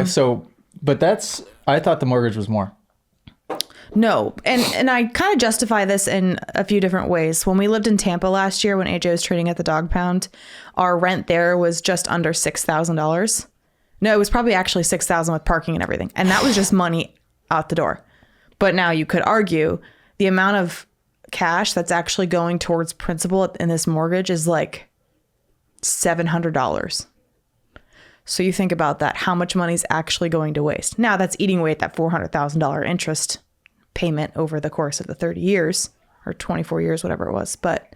Okay, so, but I thought the mortgage was more. No. And I kind of justify this in a few different ways. When we lived in Tampa last year, when AJ was trading at the dog pound, our rent there was just under $6,000. No, it was probably actually $6,000 with parking and everything. And that was just money out the door. But now you could argue the amount of cash that's actually going towards principal in this mortgage is like $700. So you think about that, how much money is actually going to waste. Now that's eating away at that $400,000 interest payment over the course of the 30 years or 24 years, whatever it was. But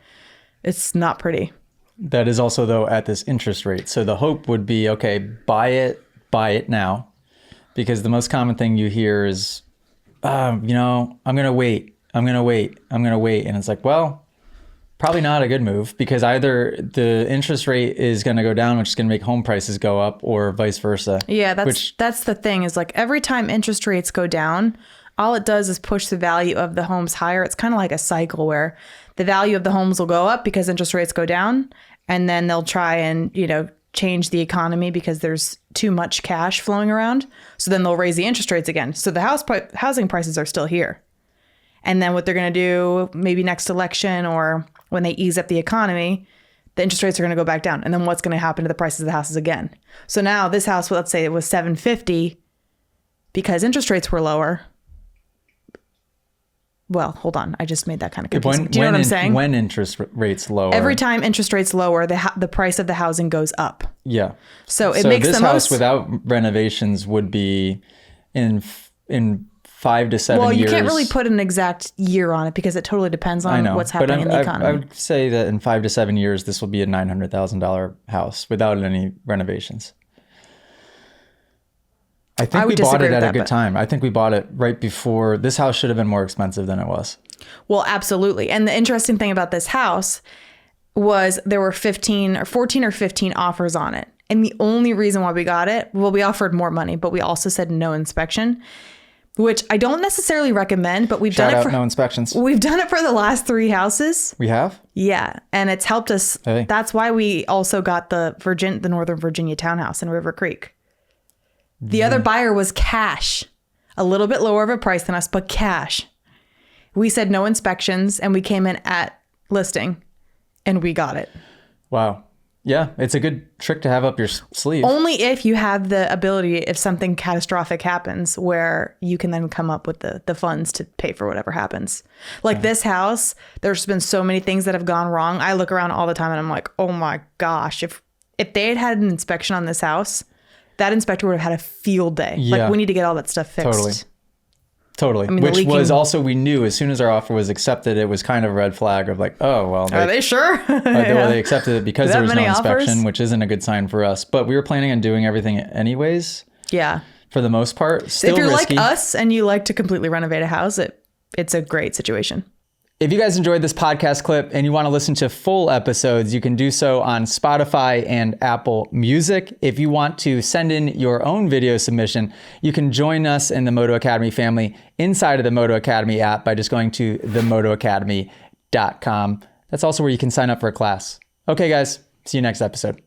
it's not pretty. That is also, though, at this interest rate. So the hope would be, okay, buy it now. Because the most common thing you hear is, I'm going to wait. And it's like, well, probably not a good move, because either the interest rate is going to go down, which is going to make home prices go up, or vice versa. Yeah, that's the thing, is like every time interest rates go down, all it does is push the value of the homes higher. It's kind of like a cycle where the value of the homes will go up because interest rates go down, and then they'll try and, change the economy because there's too much cash flowing around. So then they'll raise the interest rates again. So the housing prices are still here. And then what they're going to do maybe next election or when they ease up the economy, the interest rates are going to go back down. And then what's going to happen to the prices of the houses again? So now this house, let's say it was $750 because interest rates were lower. Well, hold on. I just made that kind of confusing. Do you know what I'm saying? When interest rates lower. Every time interest rates lower, the price of the housing goes up. Yeah. So it makes this house without renovations would be in 5 to 7 years. Well, you can't really put an exact year on it because it totally depends on what's happening in the economy. I would say that in 5 to 7 years, this will be a $900,000 house without any renovations. I think we bought it at a good time. I think we bought it right before. This house should have been more expensive than it was. Well, absolutely. And the interesting thing about this house was there were 14 or 15 offers on it. And the only reason why we got it, well, we offered more money, but we also said no inspection, which I don't necessarily recommend, but we've done it for no inspections. We've done it for the last 3 houses. We have? Yeah. And it's helped us. Hey. That's why we also got the Northern Virginia townhouse in River Creek. The other buyer was cash, a little bit lower of a price than us, but cash. We said no inspections and we came in at listing and we got it. Wow. Yeah, it's a good trick to have up your sleeve. Only if you have the ability, if something catastrophic happens, where you can then come up with the funds to pay for whatever happens. Like this house, there's been so many things that have gone wrong. I look around all the time and I'm like, oh my gosh, if they had an inspection on this house, that inspector would have had a field day. Yeah. Like, we need to get all that stuff fixed. Totally. I mean, which was also, we knew as soon as our offer was accepted, it was kind of a red flag of like, oh, well. Are they sure? They accepted it because there was no inspection, offers? which isn't a good sign for us. But we were planning on doing everything anyways. Yeah. For the most part. Still if you're risky. like us and you like to completely renovate a house, it's a great situation. If you guys enjoyed this podcast clip and you want to listen to full episodes, you can do so on Spotify and Apple Music. If you want to send in your own video submission, you can join us in the Moto Academy family inside of the Moto Academy app by just going to themotoacademy.com. That's also where you can sign up for a class. Okay, guys, see you next episode.